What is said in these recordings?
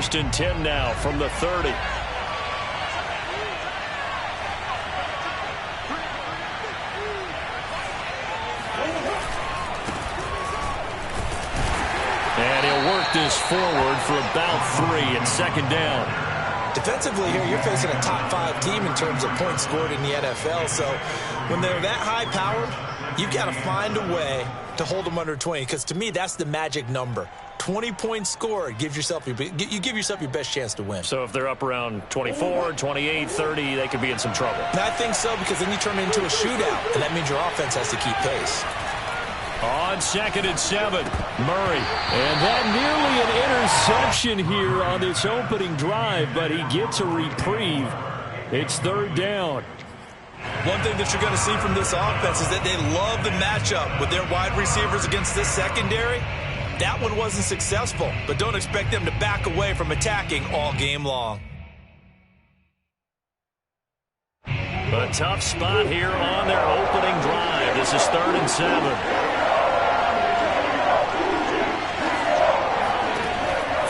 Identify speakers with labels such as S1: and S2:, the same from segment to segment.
S1: first and 10 now from the 30. And he'll work this forward for about 3 and second down.
S2: Defensively here, you're facing a top 5 team in terms of points scored in the NFL. So when they're that high-powered, you've got to find a way to hold them under 20. Because to me, that's the magic number. 20 points scored, you give yourself your best chance to win.
S1: So if they're up around 24, 28, 30, they could be in some trouble.
S2: And I think so, because then you turn it into a shootout, and that means your offense has to keep pace.
S1: On second and 7, Murray. And that nearly an interception here on this opening drive, but he gets a reprieve. It's third down.
S2: One thing that you're going to see from this offense is that they love the matchup with their wide receivers against this secondary. That one wasn't successful, but don't expect them to back away from attacking all game long.
S1: A tough spot here on their opening drive. This is third and 7.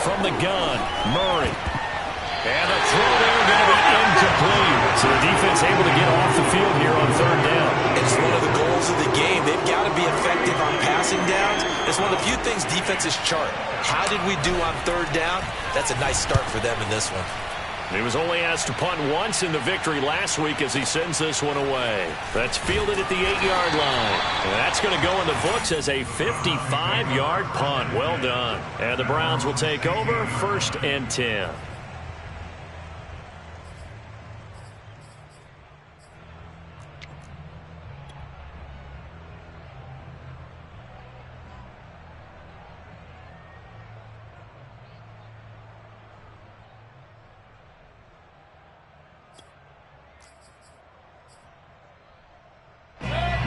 S1: From the gun, Murray. And the throw there going to be incomplete. So the defense able to get off the field here on third down.
S2: It's one of the goals of the game. They've got to be effective on passing downs. It's one of the few things defenses chart. How did we do on third down? That's a nice start for them in this one.
S1: He was only asked to punt once in the victory last week as he sends this one away. That's fielded at the 8-yard line. And that's going to go in the books as a 55-yard punt. Well done. And the Browns will take over first and 10.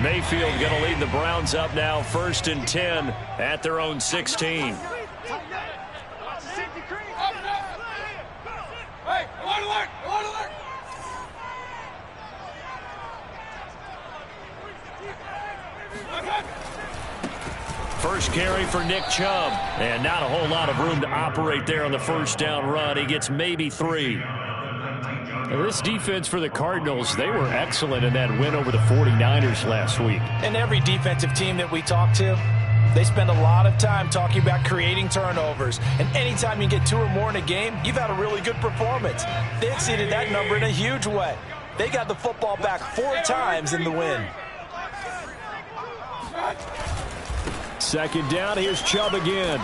S1: Mayfield going to lead the Browns up now first and 10 at their own 16. First carry for Nick Chubb, and not a whole lot of room to operate there on the first down run. He gets maybe 3. This defense for the Cardinals, they were excellent in that win over the 49ers last week.
S2: And every defensive team that we talk to, they spend a lot of time talking about creating turnovers. And anytime you get 2 or more in a game, you've had a really good performance. They exceeded that number in a huge way. They got the football back 4 times in the win.
S1: Second down, here's Chubb again.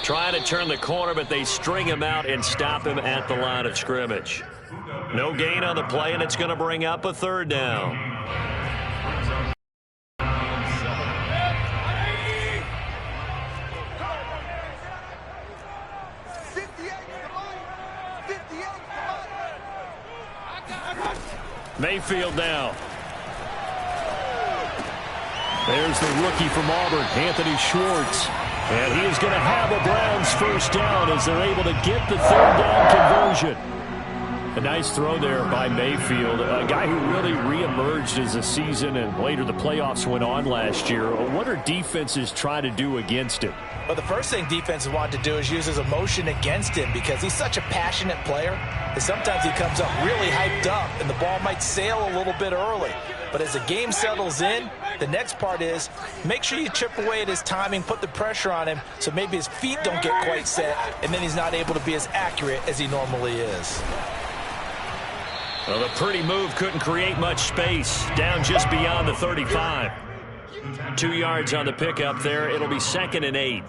S1: Trying to turn the corner, but they string him out and stop him at the line of scrimmage. No gain on the play, and it's going to bring up a third down. Mayfield now. There's the rookie from Auburn, Anthony Schwartz. And he is going to have a Browns first down as they're able to get the third down conversion. A nice throw there by Mayfield, a guy who really reemerged as the season and later the playoffs went on last year. What are defenses trying to do against him?
S2: Well, the first thing defenses want to do is use his emotion against him because he's such a passionate player that sometimes he comes up really hyped up and the ball might sail a little bit early. But as the game settles in, the next part is make sure you chip away at his timing, put the pressure on him so maybe his feet don't get quite set, and then he's not able to be as accurate as he normally is.
S1: Well, the pretty move couldn't create much space, down just beyond the 35. 2 yards on the pickup there. It'll be second and 8.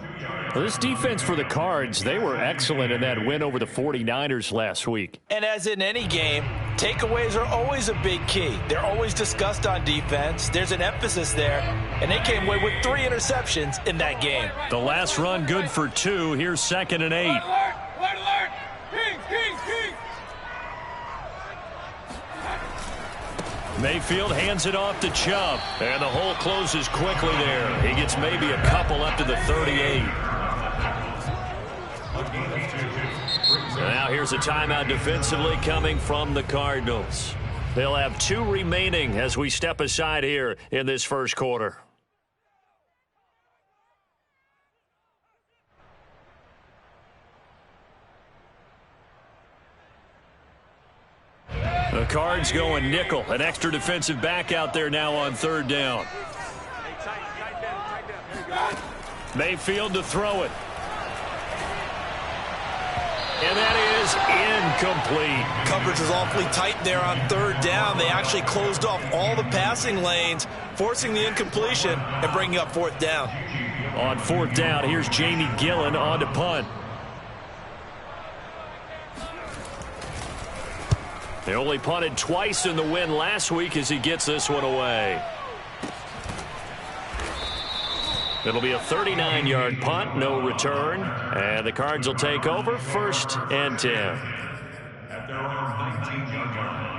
S1: Well, this defense for the Cards, they were excellent in that win over the 49ers last week.
S2: And as in any game, takeaways are always a big key. They're always discussed on defense. There's an emphasis there, and they came away with 3 interceptions in that game.
S1: The last run good for 2. Here's second and 8. Mayfield hands it off to Chubb, and the hole closes quickly there. He gets maybe a couple up to the 38. Now here's a timeout defensively coming from the Cardinals. They'll have 2 remaining as we step aside here in this first quarter. The Cards going nickel. An extra defensive back out there now on third down. Mayfield to throw it. And that is incomplete.
S2: Coverage was awfully tight there on third down. They actually closed off all the passing lanes, forcing the incompletion and bringing up fourth down.
S1: On fourth down, here's Jamie Gillen on to punt. They only punted twice in the win last week as he gets this one away. It'll be a 39-yard punt, no return. And the Cards will take over, 1st and 10.
S3: At their own 19-yard line.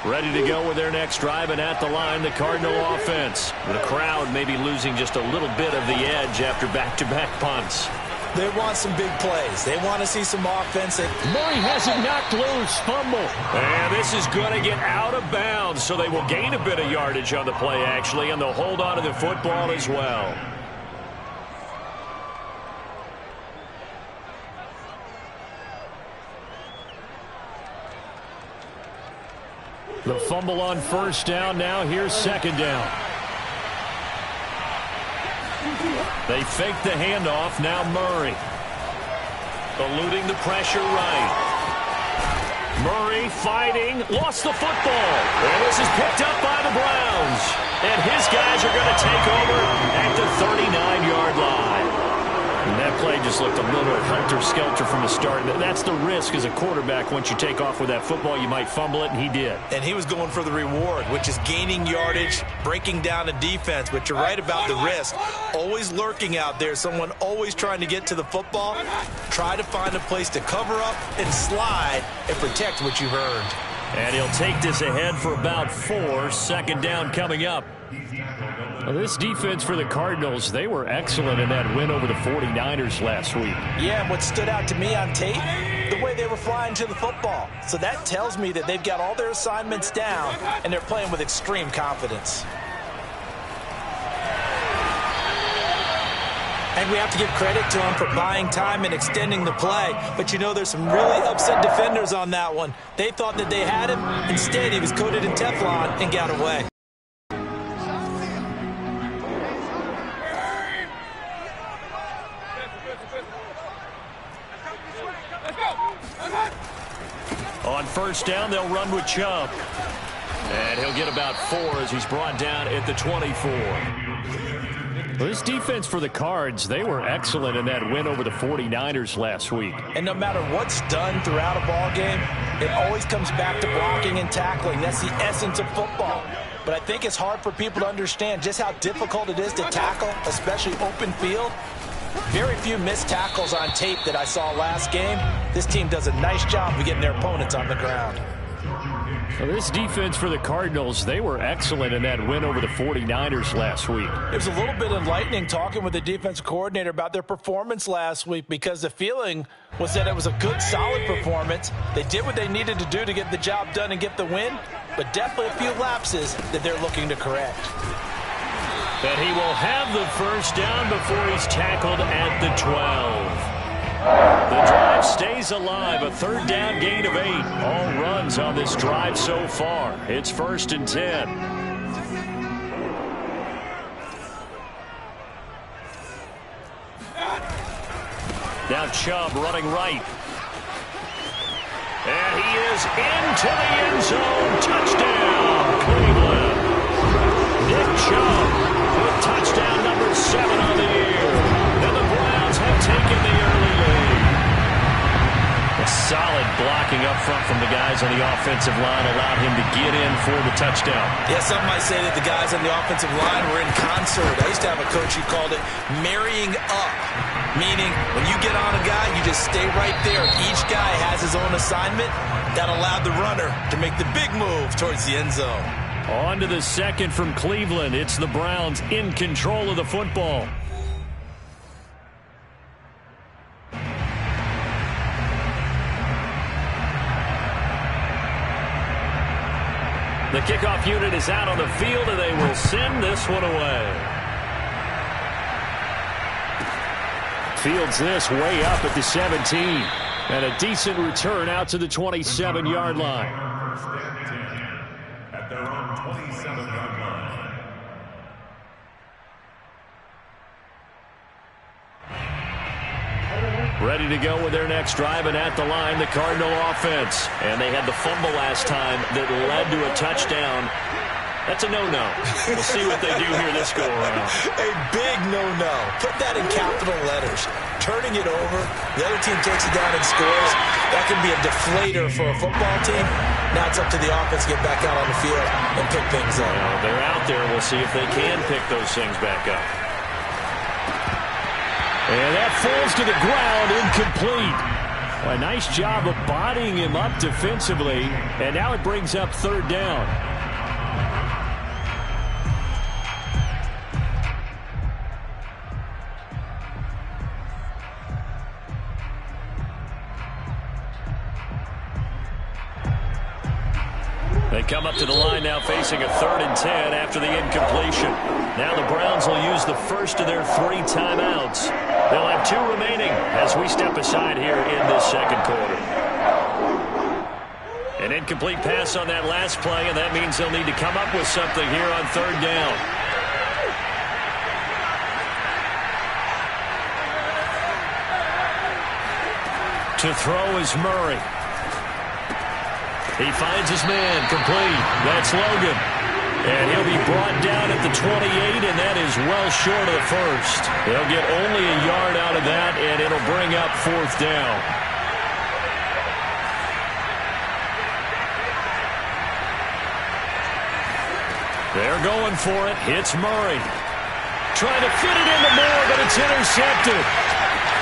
S1: Ready to go with their next drive, and at the line, the Cardinal offense. The crowd may be losing just a little bit of the edge after back-to-back punts.
S2: They want some big plays. They want to see some offense.
S1: Murray has it knocked loose. Fumble. And this is going to get out of bounds, so they will gain a bit of yardage on the play, actually, and they'll hold on to the football as well. The fumble on first down. Now here's second down. They fake the handoff. Now Murray. Eluding the pressure right. Murray fighting. Lost the football. And this is picked up by the Browns. And his guys are going to take over at the 39-yard line. And that play just looked a little helter-skelter from the start. That's the risk as a quarterback. Once you take off with that football, you might fumble it, and he did.
S2: And he was going for the reward, which is gaining yardage, breaking down a defense. But you're right about the risk. Always lurking out there, someone always trying to get to the football. Try to find a place to cover up and slide and protect what you've earned.
S1: And he'll take this ahead for about 4. Second down coming up. Well, this defense for the Cardinals, they were excellent in that win over the 49ers last week.
S2: Yeah, and what stood out to me on tape, the way they were flying to the football. So that tells me that they've got all their assignments down, and they're playing with extreme confidence. And we have to give credit to them for buying time and extending the play. But, you know, there's some really upset defenders on that one. They thought that they had him. Instead, he was coated in Teflon and got away.
S1: On first down, they'll run with Chubb. And he'll get about 4 as he's brought down at the 24. Well, this defense for the Cards, they were excellent in that win over the 49ers last week.
S2: And no matter what's done throughout a ball game, it always comes back to blocking and tackling. That's the essence of football. But I think it's hard for people to understand just how difficult it is to tackle, especially open field. Very few missed tackles on tape that I saw last game. This team does a nice job of getting their opponents on the ground.
S1: Well, this defense for the Cardinals, they were excellent in that win over the 49ers last week.
S2: It was a little bit enlightening talking with the defensive coordinator about their performance last week, because the feeling was that it was a good, solid performance. They did what they needed to do to get the job done and get the win, but definitely a few lapses that they're looking to correct.
S1: But he will have the first down before he's tackled at the 12. The drive stays alive, a third down gain of 8. All runs on this drive so far. It's 1st and 10. Now Chubb running right. And he is into the end zone. Touchdown, Cleveland. Nick Chubb with touchdown number 7 on the year. And the Browns have taken the early lead. A solid blocking up front from the guys on the offensive line allowed him to get in for the touchdown.
S2: Yeah, some might say that the guys on the offensive line were in concert. I used to have a coach who called it marrying up, meaning when you get on a guy, you just stay right there. Each guy has his own assignment. That allowed the runner to make the big move towards the end zone.
S1: On to the second from Cleveland. It's the Browns in control of the football. The kickoff unit is out on the field, and they will send this one away. Fields this way up at the 17. And a decent return out to the 27-yard line.
S3: At their own 27-yard line.
S1: Ready to go with their next drive, and at the line, the Cardinal offense. And they had the fumble last time that led to a touchdown. That's a no-no. We'll see what they do here this go-around.
S2: A big no-no. Put that in capital letters. Turning it over, the other team takes it down and scores. That can be a deflator for a football team. Now it's up to the offense to get back out on the field and pick things up.
S1: Well, they're out there. We'll see if they can pick those things back up. And that falls to the ground, incomplete. A nice job of bodying him up defensively, and now it brings up third down. They come up to the line now facing a 3rd and 10 after the incompletion. Now the Browns will use the first of their 3 timeouts. They'll have 2 remaining as we step aside here in this second quarter. An incomplete pass on that last play, and that means they'll need to come up with something here on 3rd down. To throw is Murray. He finds his man, complete. That's Logan. And he'll be brought down at the 28, and that is well short of the first. They'll get only a yard out of that, and it'll bring up 4th down. They're going for it. It's Murray. Trying to fit it into Moore, but it's intercepted.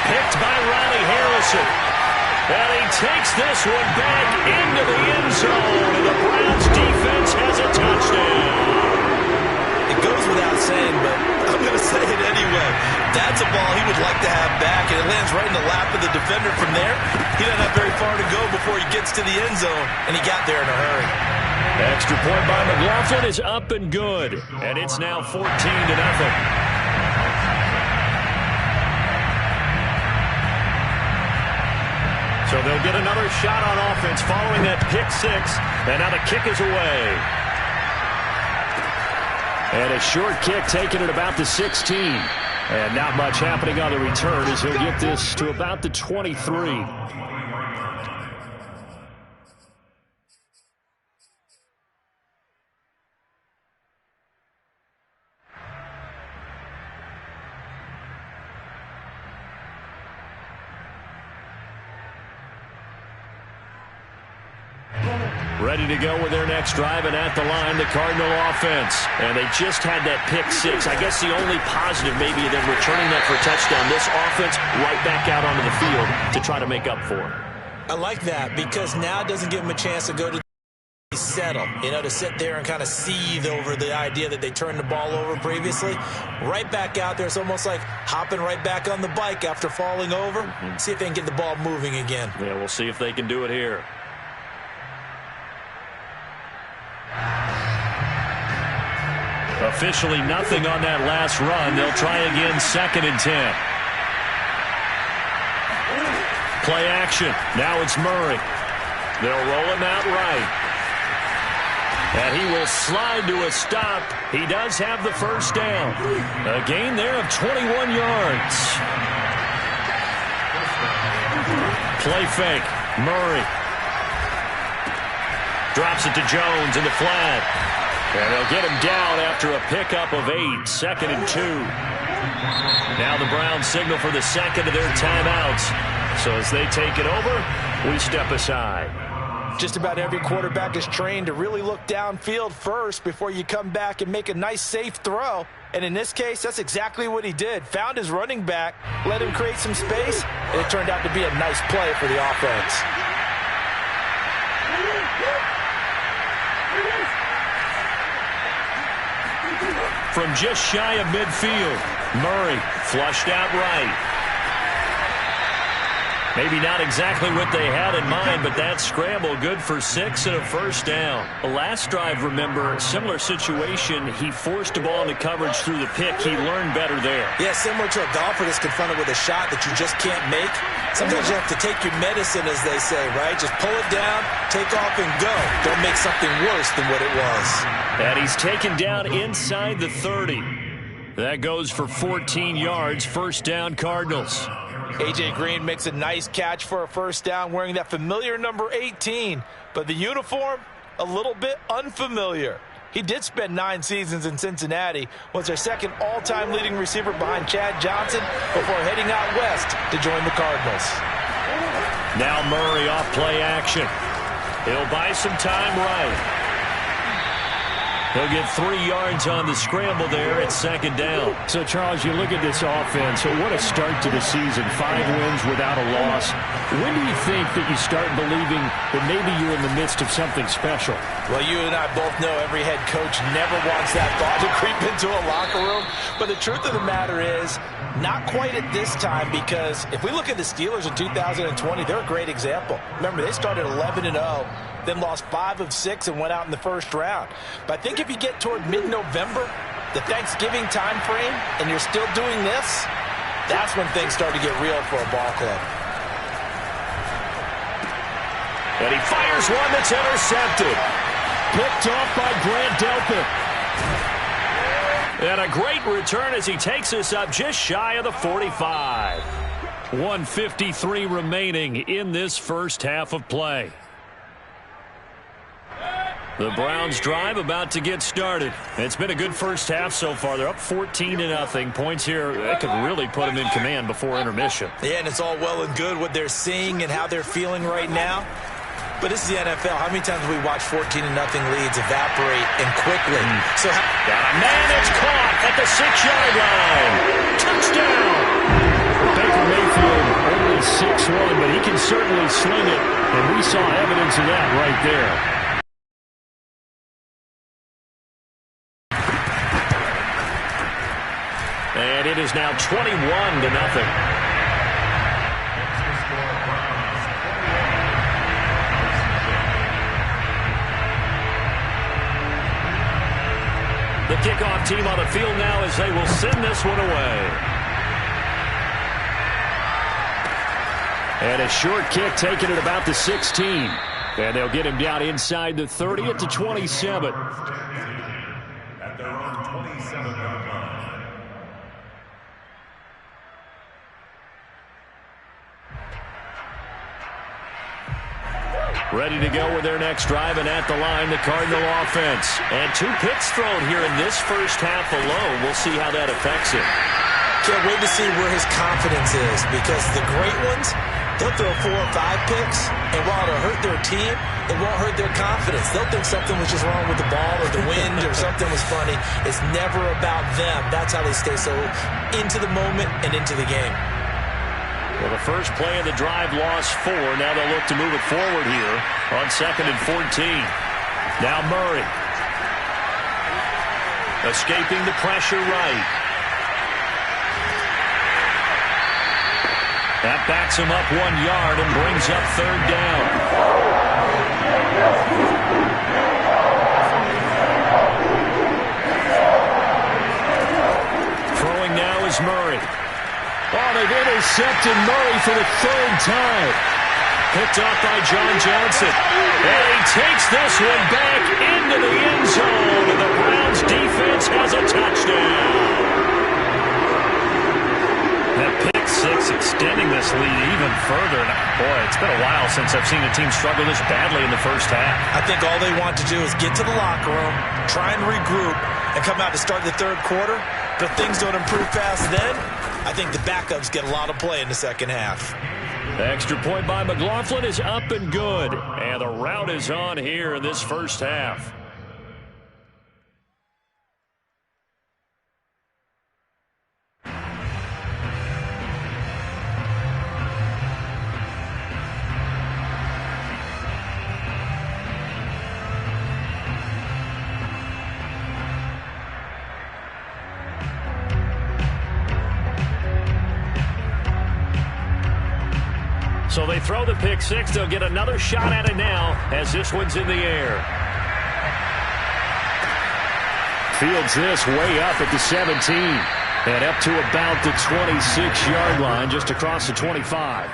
S1: Picked by Riley Harrison. And he takes this one back into the end zone, and the Browns defense has a touchdown.
S2: It goes without saying, but I'm going to say it anyway. That's a ball he would like to have back, and it lands right in the lap of the defender from there. He doesn't have very far to go before he gets to the end zone, and he got there in a hurry.
S1: Extra point by McLaughlin is up and good, and it's now 14-0. So they'll get another shot on offense following that pick 6. And now the kick is away. And a short kick taken at about the 16. And not much happening on the return as he'll get this to about the 23. Ready to go with their next drive, and at the line, the Cardinal offense. And they just had that pick 6. I guess the only positive maybe of them returning that for a touchdown. This offense right back out onto the field to try to make up for it.
S2: I like that because now it doesn't give them a chance to go to the settle, to sit there and kind of seethe over the idea that they turned the ball over previously. Right back out there. It's almost like hopping right back on the bike after falling over. See if they can get the ball moving again.
S1: Yeah, we'll see if they can do it here. Officially nothing on that last run. They'll try again, 2nd and 10. Play action. Now it's Murray. They'll roll him out right. And he will slide to a stop. He does have the first down. A gain there of 21 yards. Play fake. Murray. Drops it to Jones in the flat. And they'll get him down after a pickup of 8. 2nd and 2. Now the Browns signal for the second of their timeouts. So as they take it over, we step aside.
S2: Just about every quarterback is trained to really look downfield first before you come back and make a nice, safe throw. And in this case, that's exactly what he did. Found his running back, let him create some space, and it turned out to be a nice play for the offense.
S1: From just shy of midfield, Murray flushed out right. Maybe not exactly what they had in mind, but that scramble good for 6 and a first down. The last drive, remember, similar situation. He forced the ball into coverage through the pick. He learned better there.
S2: Yeah, similar to a golfer that's confronted with a shot that you just can't make. Sometimes you have to take your medicine, as they say, right? Just pull it down, take off, and go. Don't make something worse than what it was.
S1: And he's taken down inside the 30. That goes for 14 yards. First down, Cardinals.
S2: A.J. Green makes a nice catch for a first down wearing that familiar number 18. But the uniform, a little bit unfamiliar. He did spend 9 seasons in Cincinnati, was their second all-time leading receiver behind Chad Johnson before heading out west to join the Cardinals.
S1: Now Murray off play action. He'll buy some time right. He'll get 3 yards on the scramble there at second down. So, Charles, you look at this offense. So what a start to the season. 5 wins without a loss. When do you think that you start believing that maybe you're in the midst of something special?
S2: Well, you and I both know every head coach never wants that thought to creep into a locker room. But the truth of the matter is, not quite at this time, because if we look at the Steelers in 2020, they're a great example. Remember, they started 11-0. Then lost 5 of 6 and went out in the first round. But I think if you get toward mid-November, the Thanksgiving time frame, and you're still doing this, that's when things start to get real for a ball club.
S1: And he fires one that's intercepted. Picked off by Grant Delpit. And a great return as he takes us up just shy of the 45. 1:53 remaining in this first half of play. The Browns drive about to get started. It's been a good first half so far. They're up 14-0. Points here that could really put them in command before intermission.
S2: Yeah, and it's all well and good what they're seeing and how they're feeling right now. But this is the NFL. How many times have we watched 14-0 leads evaporate and quickly? So
S1: got a man that's caught at the 6-yard line. Touchdown! Baker Mayfield only 6'1", but he can certainly sling it, and we saw evidence of that right there. And it is now 21-0. The kickoff team on the field now as they will send this one away. And a short kick taken at about the 16. And they'll get him down inside the 30 at the 27.
S3: At their own 27-yard line.
S1: Ready to go with their next drive, and at the line, the Cardinal offense. And 2 picks thrown here in this first half alone. We'll see how that affects him.
S2: Can't wait to see where his confidence is, because the great ones, they'll throw 4 or 5 picks, and while it'll hurt their team, it won't hurt their confidence. They'll think something was just wrong with the ball or the wind or something was funny. It's never about them. That's how they stay so into the moment and into the game.
S1: Well, the first play of the drive lost 4. Now they'll look to move it forward here on 2nd and 14. Now Murray. Escaping the pressure right. That backs him up 1 yard and brings up 3rd down. Throwing now is Murray. Oh, they've intercepted Murray for the 3rd time. Picked off by John Johnson. And he takes this one back into the end zone. And the Browns defense has a touchdown. That pick 6 extending this lead even further. Boy, it's been a while since I've seen a team struggle this badly in the first half.
S2: I think all they want to do is get to the locker room, try and regroup, and come out to start the 3rd quarter. But if things don't improve fast then, I think the backups get a lot of play in the second half.
S1: The extra point by McLaughlin is up and good. And the route is on here in this first half. So they throw the pick six. They'll get another shot at it now as this one's in the air. Fields this way up at the 17. And up to about the 26-yard line, just across the 25.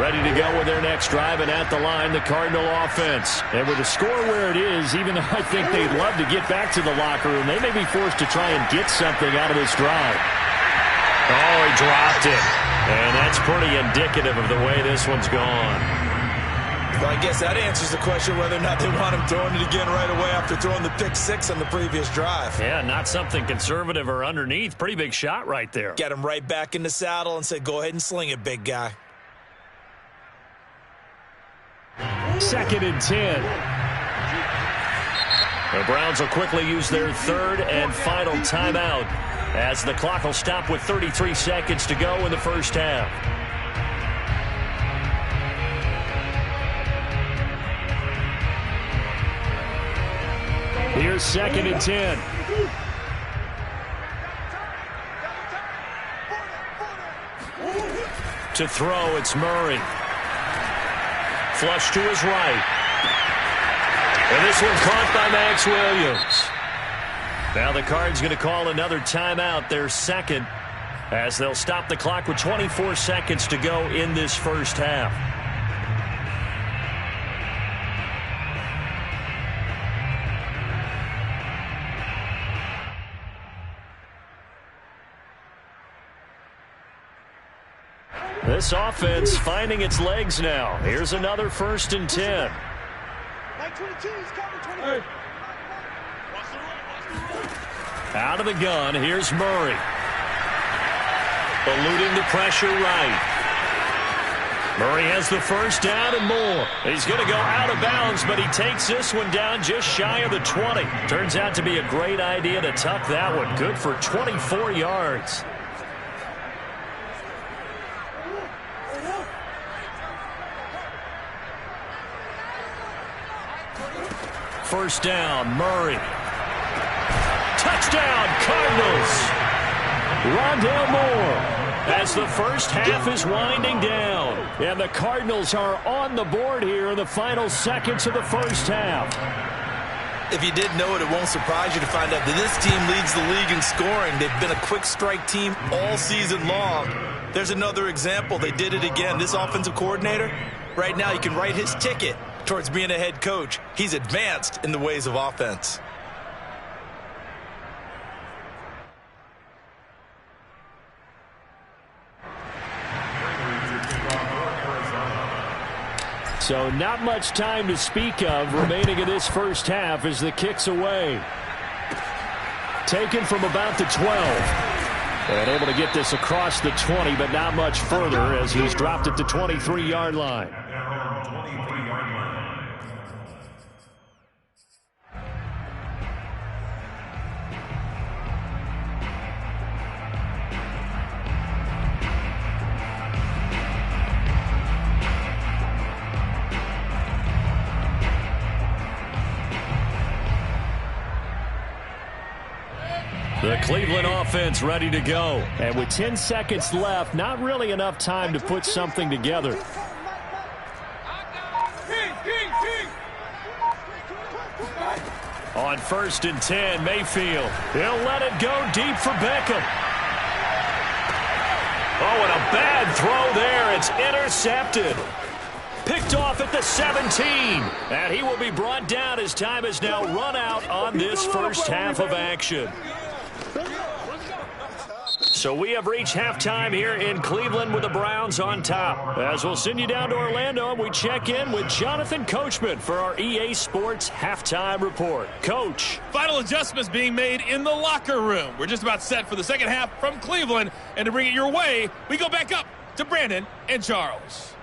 S1: Ready to go with their next drive, and at the line, the Cardinal offense. And with the score where it is, even though I think they'd love to get back to the locker room, they may be forced to try and get something out of this drive. Oh, he dropped it. And that's pretty indicative of the way this one's gone.
S2: Well, I guess that answers the question whether or not they want him throwing it again right away after throwing the pick six on the previous drive.
S1: Yeah, not something conservative or underneath. Pretty big shot right there.
S2: Get him right back in the saddle and say, go ahead and sling it, big guy.
S1: 2nd and 10. The Browns will quickly use their third and final timeout as the clock will stop with 33 seconds to go in the first half. Here's 2nd and 10. To throw, it's Murray. Flush to his right. And this one caught by Max Williams. Now the Cards going to call another timeout, their second, as they'll stop the clock with 24 seconds to go in this first half. This offense finding its legs now. Here's another 1st and 10. Out of the gun, here's Murray. Eluding the pressure right. Murray has the first down and more. He's going to go out of bounds, but he takes this one down just shy of the 20. Turns out to be a great idea to tuck that one. Good for 24 yards. First down, Murray. Touchdown, Cardinals. Rondale Moore as the first half is winding down. And the Cardinals are on the board here in the final seconds of the first half.
S2: If you didn't know it, it won't surprise you to find out that this team leads the league in scoring. They've been a quick strike team all season long. There's another example. They did it again. This offensive coordinator, right now, you can write his ticket towards being a head coach. He's advanced in the ways of offense.
S1: So not much time to speak of remaining in this first half as the kick's away. Taken from about the 12. And able to get this across the 20, but not much further as he's dropped at the 23-yard line. The Cleveland offense ready to go. And with 10 seconds left, not really enough time to put something together. On 1st and 10, Mayfield. He'll let it go deep for Beckham. Oh, and a bad throw there. It's intercepted. Picked off at the 17. And he will be brought down as time has now run out on this first half of action. So we have reached halftime here in Cleveland with the Browns on top. As we'll send you down to Orlando, we check in with Jonathan Coachman for our EA Sports Halftime Report. Coach.
S4: Final adjustments being made in the locker room. We're just about set for the second half from Cleveland. And to bring it your way, we go back up to Brandon and Charles.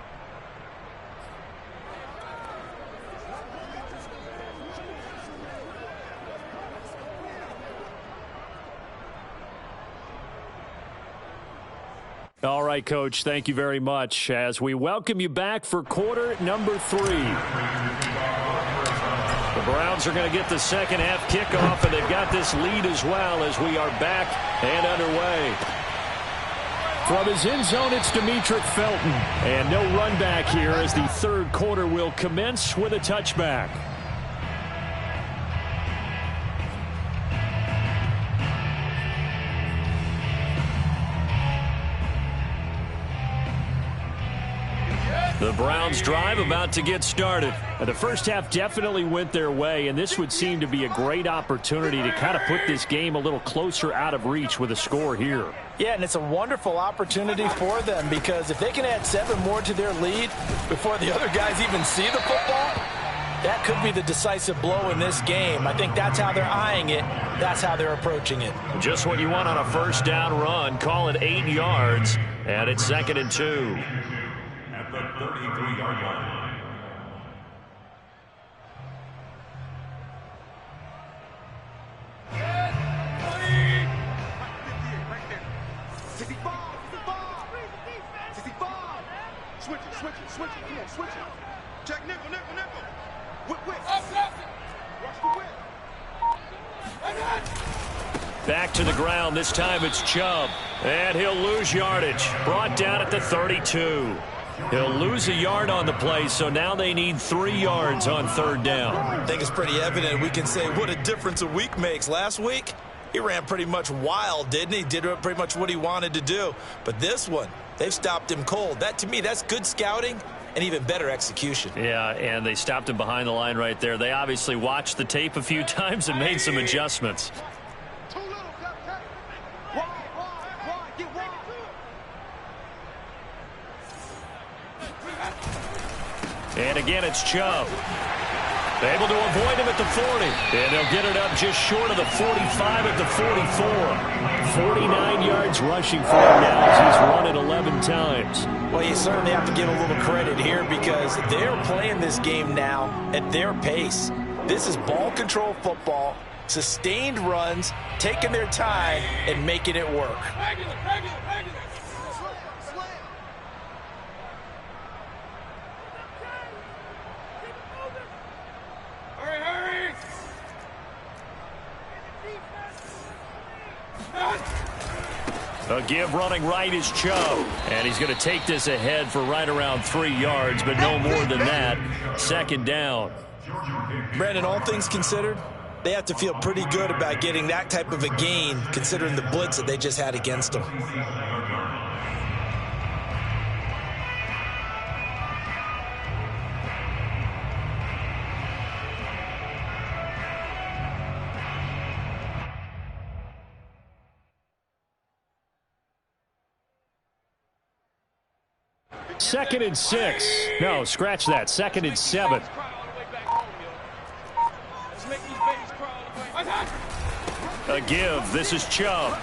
S1: All right, Coach, thank you very much as we welcome you back for quarter number 3. The Browns are going to get the second half kickoff, and they've got this lead as well as we are back and underway. From his end zone, it's Demetric Felton. And no run back here as the third quarter will commence with a touchback. The Browns drive about to get started. The first half definitely went their way, and this would seem to be a great opportunity to kind of put this game a little closer out of reach with a score here.
S2: Yeah, and it's a wonderful opportunity for them because if they can add 7 more to their lead before the other guys even see the football, that could be the decisive blow in this game. I think that's how they're eyeing it. That's how they're approaching it.
S1: Just what you want on a first down run. Call it 8 yards, and it's 2nd and 2.
S3: At the 33-yard line.
S5: Switch it. Come on, switch it. Check nickel. Whip.
S1: Back to the ground. This time it's Chubb. And he'll lose yardage. Brought down at the 32. He'll lose a yard on the play, so now they need 3 yards on 3rd down.
S2: I think it's pretty evident. We can say what a difference a week makes. Last week, he ran pretty much wild, didn't he? Did pretty much what he wanted to do. But this one, they've stopped him cold. That, to me, that's good scouting and even better execution.
S1: Yeah, and they stopped him behind the line right there. They obviously watched the tape a few times and made some adjustments. And again, it's Chubb. Able to avoid him at the 40. And they'll get it up just short of the 45 at the 44. 49 yards rushing for him now as he's run it 11 times.
S2: Well, you certainly have to give a little credit here because they're playing this game now at their pace. This is ball control football, sustained runs, taking their time, and making it work.
S1: A give running right is Chubb. And he's going to take this ahead for right around 3 yards, but no more than that. 2nd down.
S2: Brandon, all things considered, they have to feel pretty good about getting that type of a gain considering the blitz that they just had against them.
S1: Second and 6. No, scratch that. 2nd and 7. A give. This is Chubb.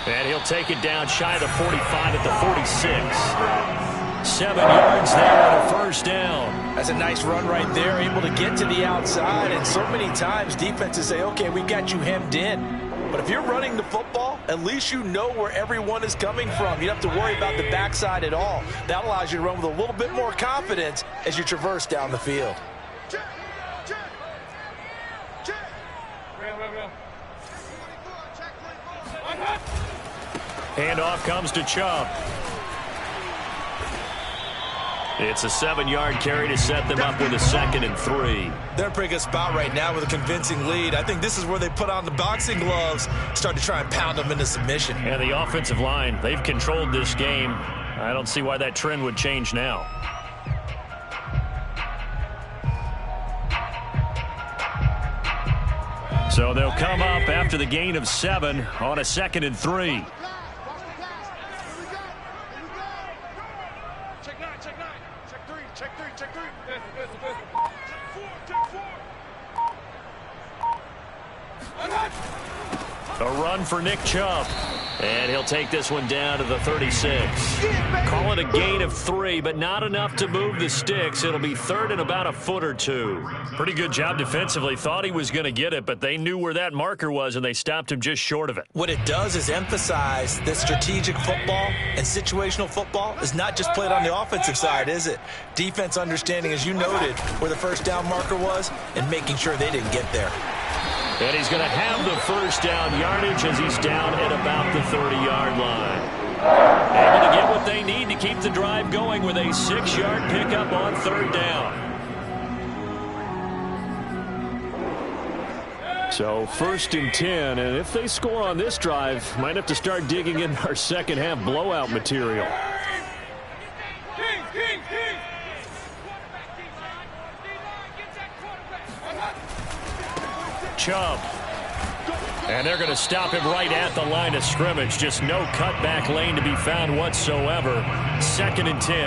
S1: And he'll take it down shy of the 45 at the 46. 7 yards there and a 1st down.
S2: That's a nice run right there, able to get to the outside. And so many times defenses say, okay, we got you hemmed in. But if you're running the football, at least you know where everyone is coming from. You don't have to worry about the backside at all. That allows you to run with a little bit more confidence as you traverse down the field.
S1: Handoff comes to Chubb. It's a 7-yard carry to set them up with a 2nd and 3.
S2: They're in a pretty good spot right now with a convincing lead. I think this is where they put on the boxing gloves, start to try and pound them into submission.
S1: And the offensive line, they've controlled this game. I don't see why that trend would change now. So they'll come up after the gain of 7 on a 2nd and 3. A run for Nick Chubb. And he'll take this one down to the 36. Call it a gain of 3, but not enough to move the sticks. It'll be third and about a foot or two. Pretty good job defensively. Thought he was going to get it, but they knew where that marker was, and they stopped him just short of it.
S2: What it does is emphasize that strategic football and situational football is not just played on the offensive side, is it? Defense understanding, as you noted, where the first down marker was and making sure they didn't get there.
S1: And he's going to have the first down yardage as he's down at about the 30-yard line. Able to get what they need to keep the drive going with a 6-yard pickup on third down. So first and 10, and if they score on this drive, might have to start digging in our second half blowout material. Chubb. And they're going to stop him right at the line of scrimmage. Just no cutback lane to be found whatsoever. Second and 10.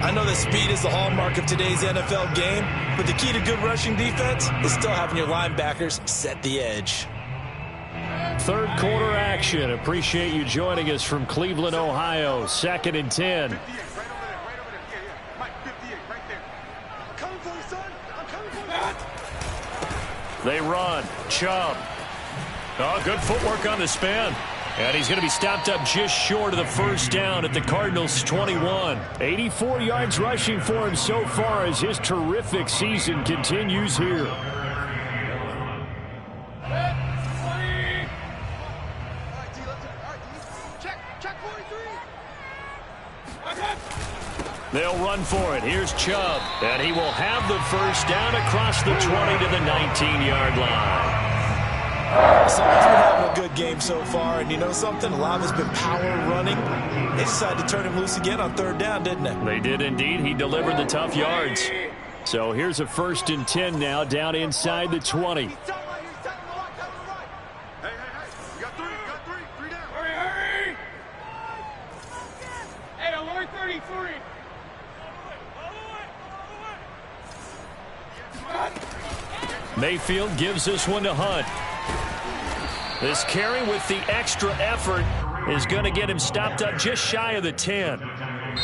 S2: I know that speed is the hallmark of today's NFL game, but the key to good rushing defense is still having your linebackers set the edge.
S1: Third quarter action. Appreciate you joining us from Cleveland, Ohio. Second and 10. They run. Chubb. Oh, good footwork on the spin. And he's going to be stopped up just short of the first down at the Cardinals' 21. 84 yards rushing for him so far as his terrific season continues here. They'll run for it. Here's Chubb. And he will have the first down across the 20 to the 19-yard line.
S2: Someone's been having a good game so far, and you know something? A lot has been power running. They decided to turn him loose again on third down, didn't they?
S1: They did indeed. He delivered the tough yards. So here's a first and 10 now down inside the 20.
S5: Hey, you got three down. Hurry. Hey, alert 33.
S1: Mayfield gives this one to Hunt. This carry with the extra effort is going to get him stopped up just shy of the 10.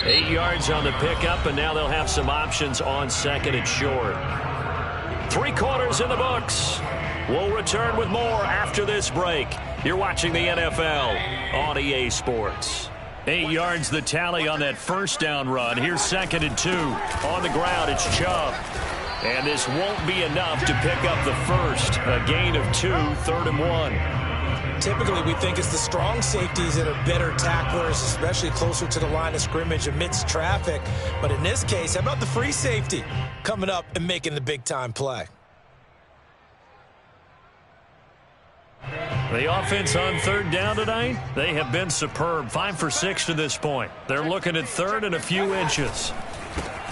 S1: 8 yards on the pickup, and now they'll have some options on second and short. 3 quarters in the books. We'll return with more after this break. You're watching the NFL on EA Sports. 8 yards the tally on that first down run. Here's second and 2. On the ground, it's Chubb. And this won't be enough to pick up the first. A gain of 2, third and 1.
S2: Typically, we think it's the strong safeties that are better tacklers, especially closer to the line of scrimmage amidst traffic. But in this case, how about the free safety coming up and making the big-time play?
S1: The offense on third down tonight, they have been superb. 5 for 6 to this point. They're looking at third and a few inches.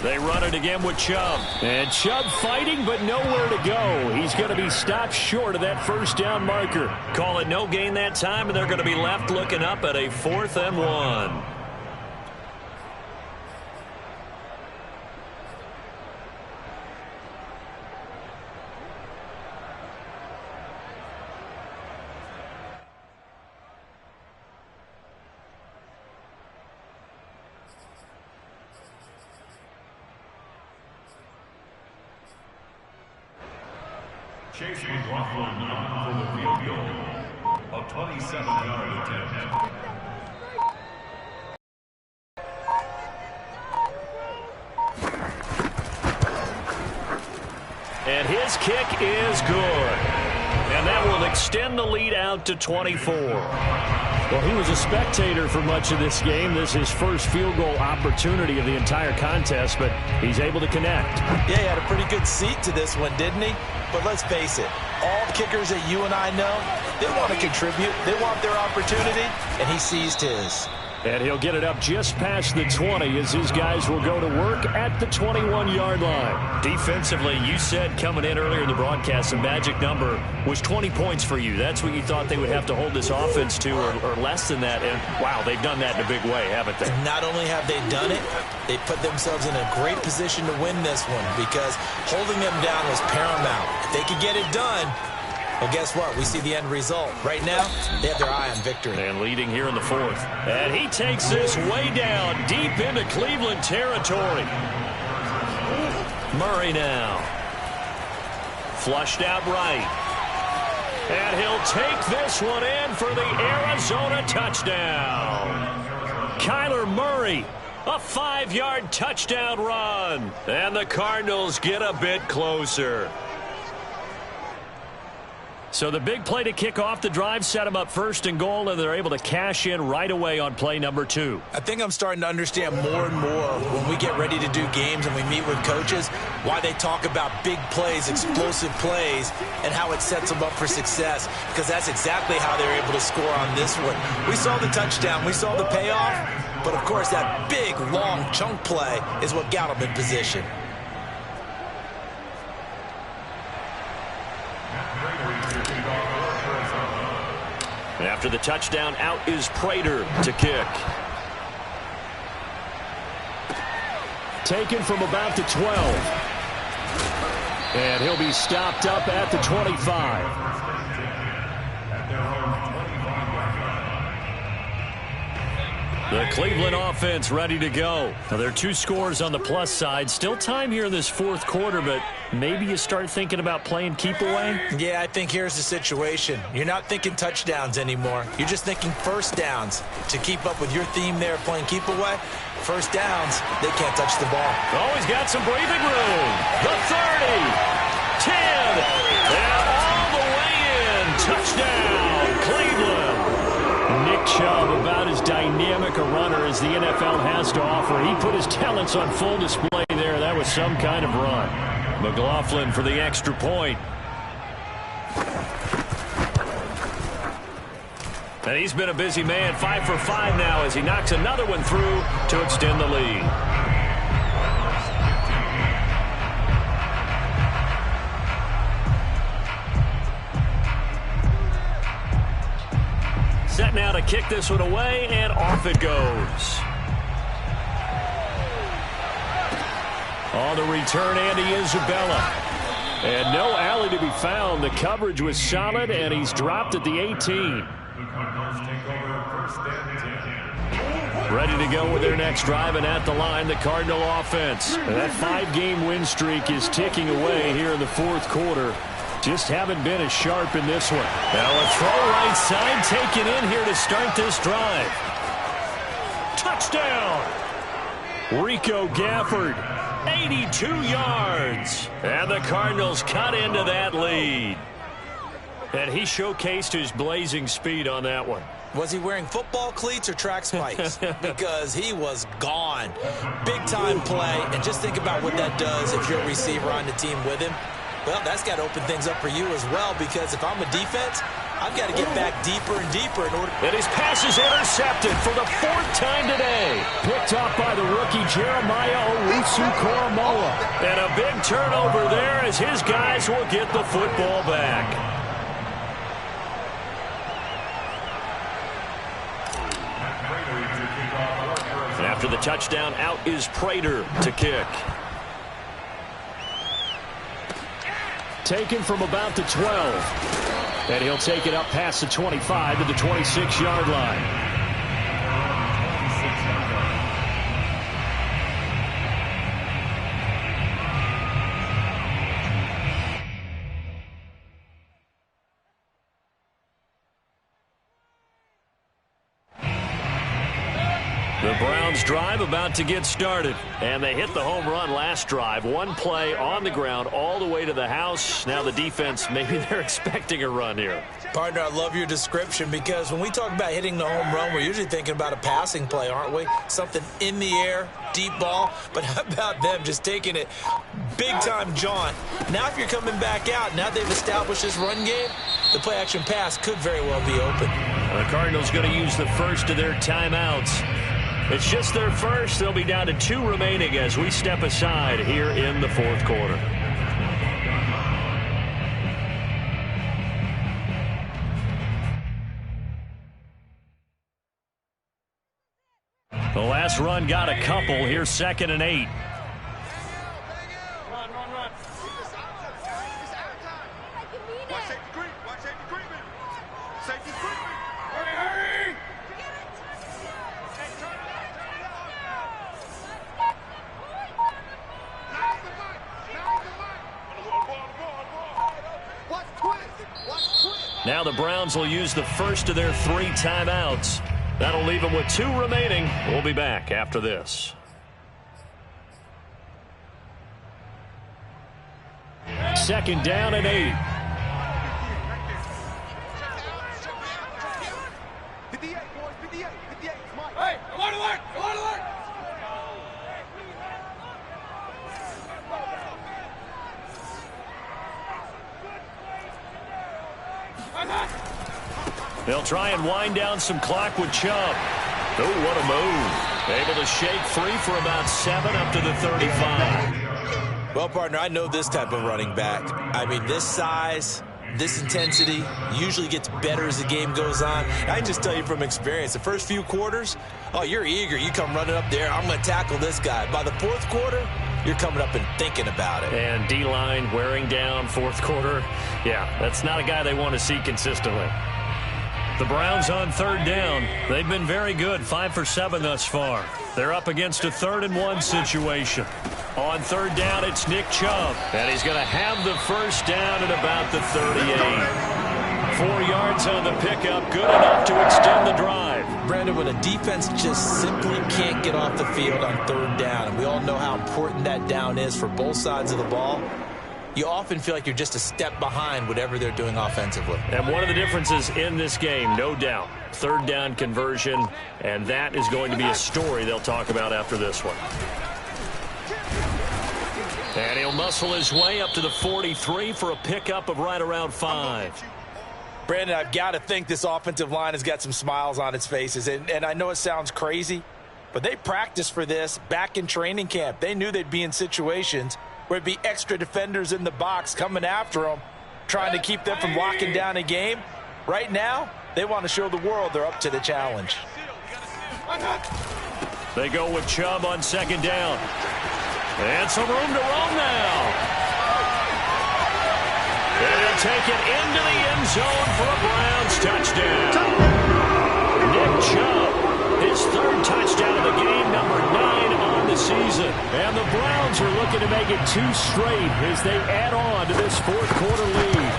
S1: They run it again with Chubb. And Chubb fighting, but nowhere to go. He's going to be stopped short of that first down marker. Call it no gain that time, and they're going to be left looking up at a 4th and 1.
S3: Chase McLaughlin for the field goal. A 27-yard attempt.
S1: And his kick is good. And that will extend the lead out to 24. Well, he was a spectator for much of this game. This is his first field goal opportunity of the entire contest, but he's able to connect.
S2: Yeah, he had a pretty good seat to this one, didn't he? But let's face it, all kickers that you and I know, they want to contribute. They want their opportunity, and he seized his.
S1: And he'll get it up just past the 20 as his guys will go to work at the 21-yard line. Defensively, you said coming in earlier in the broadcast, the magic number was 20 points for you. That's what you thought they would have to hold this offense to, or less than that. And, wow, they've done that in a big way, haven't they?
S2: Not only have they done it, they put themselves in a great position to win this one because holding them down was paramount. If they could get it done, Well, guess what? We see the end result. Right now, they have their eye on victory.
S1: And leading here in the fourth. And he takes this way down, deep into Cleveland territory. Murray now. Flushed out right. And he'll take this one in for the Arizona touchdown. Kyler Murray, a 5-yard touchdown run. And the Cardinals get a bit closer. So the big play to kick off the drive set them up first and goal, and they're able to cash in right away on play number 2.
S2: I think I'm starting to understand more and more when we get ready to do games and we meet with coaches why they talk about big plays, explosive plays, and how it sets them up for success, because that's exactly how they're able to score on this one. We saw the touchdown. We saw the payoff. But, of course, that big, long chunk play is what got them in position.
S1: After the touchdown, out is Prater to kick. Taken from about the 12. And he'll be stopped up at the 25. The Cleveland offense ready to go. Now, there are 2 scores on the plus side. Still time here in this fourth quarter, but maybe you start thinking about playing keep away?
S2: Yeah, I think here's the situation. You're not thinking touchdowns anymore. You're just thinking first downs. To keep up with your theme there, playing keep away, first downs, they can't touch the ball.
S1: Always got some breathing room. The 30, 10, and all the way in. Touchdown, Cleveland. Nick Chubb, about as dynamic a runner as the NFL has to offer. He put his talents on full display there. That was some kind of run. McLaughlin for the extra point. And he's been a busy man, 5 for 5 now as he knocks another one through to extend the lead. Set now to kick this one away, and off it goes. On the return, Andy Isabella. And no alley to be found. The coverage was solid, and he's dropped at the 18. Ready to go with their next drive, and at the line, the Cardinal offense. That 5-game win streak is ticking away here in the fourth quarter. Just haven't been as sharp in this one. Now a throw right side taken in here to start this drive. Touchdown! Rico Gafford, 82 yards. And the Cardinals cut into that lead. And he showcased his blazing speed on that one.
S2: Was he wearing football cleats or track spikes? Because he was gone. Big-time play, and just think about what that does if you're a receiver on the team with him. Well, that's got to open things up for you as well, because if I'm a defense, I've got to get back deeper and deeper in order.
S1: And his pass is intercepted for the 4th time today. Picked up by the rookie Jeremiah Owusu-Koramoah. And a big turnover there as his guys will get the football back. After the touchdown, out is Prater to kick. Taken from about the 12. And he'll take it up past the 25 to the 26-yard line. The Browns drive about to get started, and they hit the home run last drive. One play on the ground all the way to the house. Now the defense, maybe they're expecting a run here.
S2: Partner, I love your description, because when we talk about hitting the home run, we're usually thinking about a passing play, aren't we? Something in the air, deep ball. But how about them just taking it big-time jaunt? Now if you're coming back out, now they've established this run game, the play-action pass could very well be open.
S1: The Cardinals going to use the first of their timeouts. It's just their first. They'll be down to 2 remaining as we step aside here in the fourth quarter. The last run got a couple. Here's 2nd and 8.
S5: Watch safety green.
S1: Now the Browns will use the first of their 3 timeouts. That'll leave them with 2 remaining. We'll be back after this. Second down and 8.
S5: 58, boys, 58, 58. Mike.
S6: Hey, come on, alert! Come on, alert!
S1: They'll try and wind down some clock with Chubb. Oh, what a move. Able to shake free for about 7 up to the 35.
S2: Well, partner, I know this type of running back. I mean, this size, this intensity usually gets better as the game goes on. I can just tell you from experience, the first few quarters, oh, you're eager. You come running up there, I'm going to tackle this guy. By the 4th quarter, you're coming up and thinking about it.
S1: And D-line wearing down 4th quarter. Yeah, that's not a guy they want to see consistently. The Browns on 3rd down. They've been very good, 5 for 7 thus far. They're up against a 3rd and 1 situation. On 3rd down, it's Nick Chubb. And he's going to have the first down at about the 38. 4 yards on the pickup, good enough to extend the drive.
S2: Brandon, when a defense just simply can't get off the field on 3rd down, and we all know how important that down is for both sides of the ball, you often feel like you're just a step behind whatever they're doing offensively.
S1: And one of the differences in this game, no doubt, 3rd down conversion, and that is going to be a story they'll talk about after this one. And he'll muscle his way up to the 43 for a pickup of right around 5.
S2: Brandon, I've got to think this offensive line has got some smiles on its faces. And I know it sounds crazy, but they practiced for this back in training camp. They knew they'd be in situations where it'd be extra defenders in the box coming after them, trying to keep them from locking down a game. Right now, they want to show the world they're up to the challenge.
S1: They go with Chubb on 2nd down. And some room to roam now. And he'll take it into the end zone for a Browns touchdown. Nick Chubb, his 3rd touchdown of the game, number 9 on the season. And the Browns are looking to make it 2 straight as they add on to this 4th quarter lead.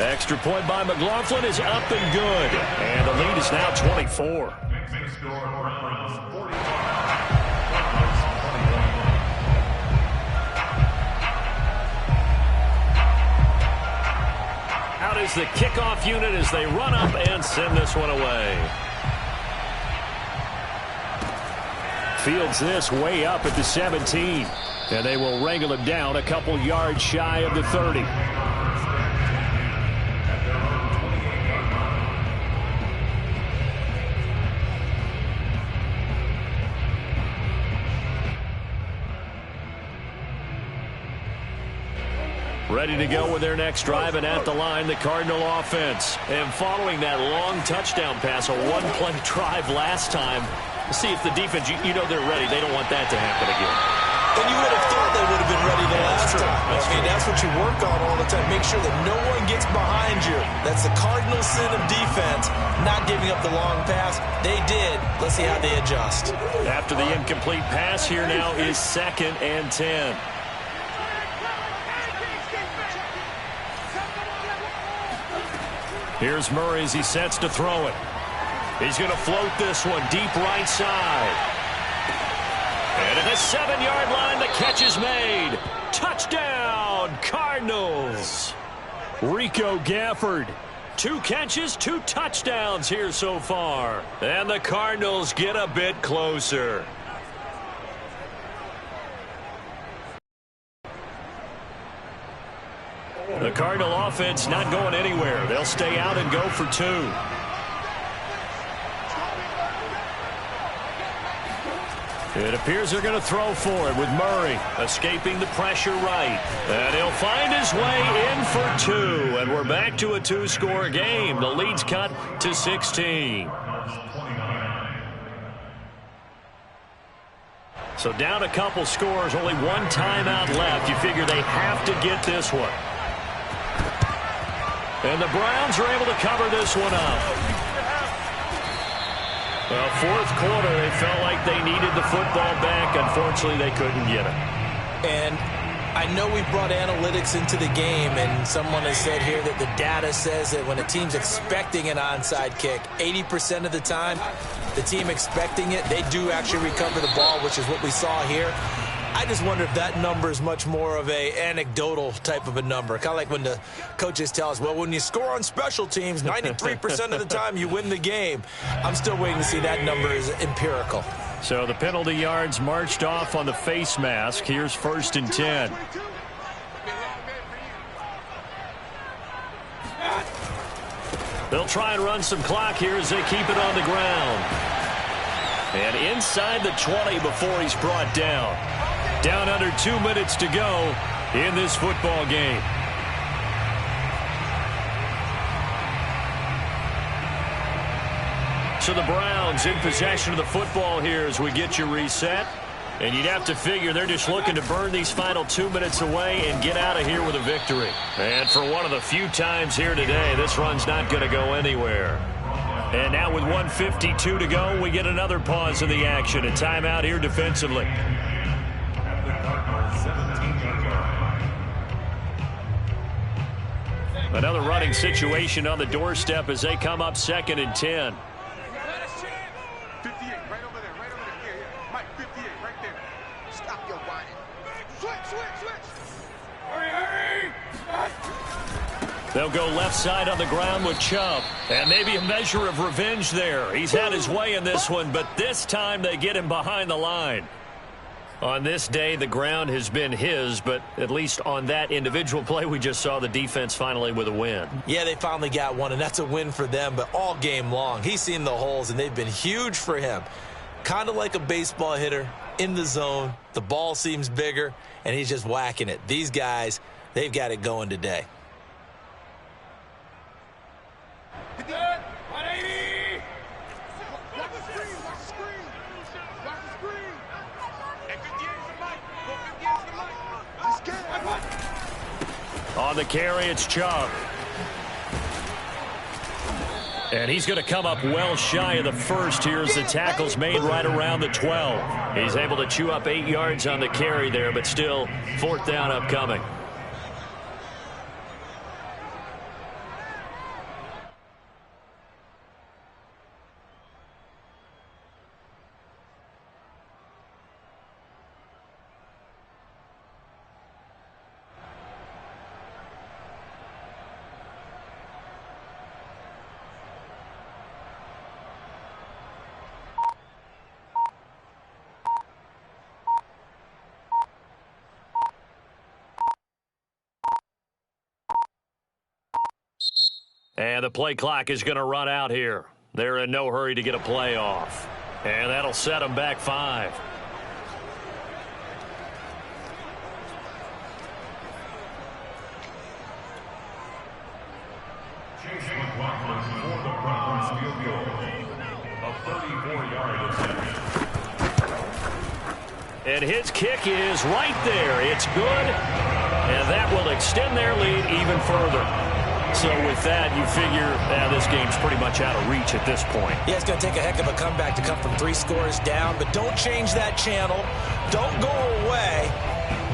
S1: Extra point by McLaughlin is up and good. And the lead is now 24. Out is the kickoff unit as they run up and send this one away. Fields this way up at the 17. And they will wrangle him down a couple yards shy of the 30. Ready to go with their next drive, and at the line, the Cardinal offense. And following that long touchdown pass, a 1-play drive last time, see if the defense, you know they're ready. They don't want that to happen again.
S2: And you would have thought they would have been ready the last time. I mean, that's what you work on all the time. Make sure that no one gets behind you. That's the cardinal sin of defense, not giving up the long pass. They did. Let's see how they adjust.
S1: After the incomplete pass, here now is 2nd and 10. Here's Murray as he sets to throw it. He's going to float this one deep right side. And at the 7-yard line, the catch is made. Touchdown, Cardinals. Rico Gafford. 2 catches, 2 touchdowns here so far. And the Cardinals get a bit closer. The Cardinal offense not going anywhere. They'll stay out and go for 2. It appears they're going to throw for it with Murray escaping the pressure right. And he'll find his way in for 2. And we're back to a 2-score game. The lead's cut to 16. So down a couple scores, only 1 timeout left. You figure they have to get this one. And the Browns are able to cover this one up. Well, 4th quarter, they felt like they needed the football back. Unfortunately, they couldn't get it.
S2: And I know we brought analytics into the game, and someone has said here that the data says that when a team's expecting an onside kick, 80% of the time, the team expecting it, they do actually recover the ball, which is what we saw here. I just wonder if that number is much more of a anecdotal type of a number. Kind of like when the coaches tell us, well, when you score on special teams, 93% of the time you win the game. I'm still waiting to see that number is empirical.
S1: So the penalty yards marched off on the face mask. Here's 1st and 10. They'll try and run some clock here as they keep it on the ground. And inside the 20 before he's brought down. Down under 2 minutes to go in this football game. So the Browns in possession of the football here as we get you reset. And you'd have to figure they're just looking to burn these final 2 minutes away and get out of here with a victory. And for one of the few times here today, this run's not going to go anywhere. And now with 1:52 to go, we get another pause in the action. A timeout here defensively. Another running situation on the doorstep as they come up 2nd and 10.
S5: 58, right over there, right over there. Yeah. Mike, 58, right there. Stop your whining. Switch.
S6: Hurry!
S1: They'll go left side on the ground with Chubb. And maybe a measure of revenge there. He's had his way in this one, but this time they get him behind the line. On this day, the ground has been his, but at least on that individual play, we just saw the defense finally with a win.
S2: Yeah, they finally got one, and that's a win for them, but all game long, he's seen the holes, and they've been huge for him. Kind of like a baseball hitter in the zone. The ball seems bigger, and he's just whacking it. These guys, they've got it going today.
S6: 180!
S5: Watch the screen. Watch the screen. And 58 is the mic. Go 58 is the mic. Just get it.
S1: On the carry, it's Chubb. And he's going to come up well shy of the first here as the tackle's made right around the 12. He's able to chew up 8 yards on the carry there, but still 4th down upcoming. And the play clock is going to run out here. They're in no hurry to get a play off. And that'll set them back 5.
S3: Chase McLaughlin for the Browns field goal. A 34-yard attempt.
S1: And his kick is right there. It's good. And that will extend their lead even further. So with that, you figure this game's pretty much out of reach at this point.
S2: Yeah, it's going to take a heck of a comeback to come from 3 scores down, but don't change that channel. Don't go away.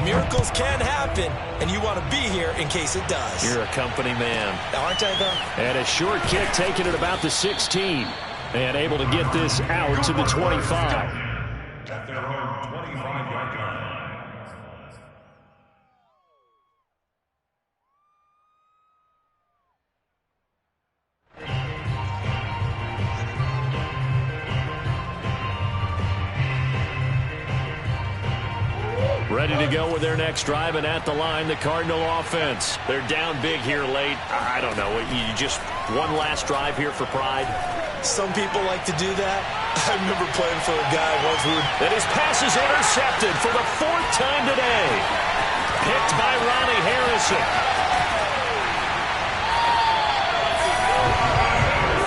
S2: Miracles can happen, and you want to be here in case it does.
S1: You're a company man.
S2: Aren't I, though?
S1: And a short kick taken at about the 16. And able to get this out to the 25.
S3: At their own 25-yard line.
S1: Ready to go with their next drive, and at the line, the Cardinal offense. They're down big here late. I don't know. You just one last drive here for pride?
S2: Some people like to do that. I remember playing for a guy once who...
S1: And his pass is intercepted for the 4th time today. Picked by Ronnie Harrison.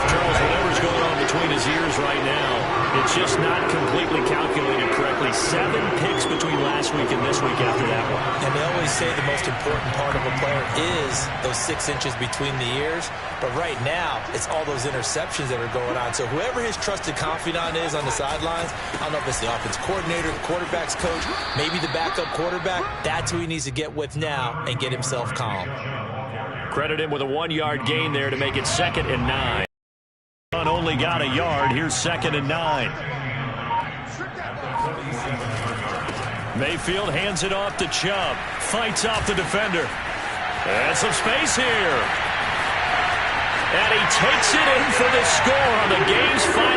S1: Charles, whatever's going on between his ears right now, it's just not completely calculated correctly. 7 picks between last last week and this week after that one.
S2: And they always say the most important part of a player is those 6 inches between the ears. But right now, it's all those interceptions that are going on. So whoever his trusted confidant is on the sidelines, I don't know if it's the offense coordinator, the quarterback's coach, maybe the backup quarterback, that's who he needs to get with now and get himself calm.
S1: Credit him with a 1-yard gain there to make it 2nd and 9. Only got a yard. Here's 2nd and 9. Mayfield hands it off to Chubb. Fights off the defender. And some space here. And he takes it in for the score on the game's final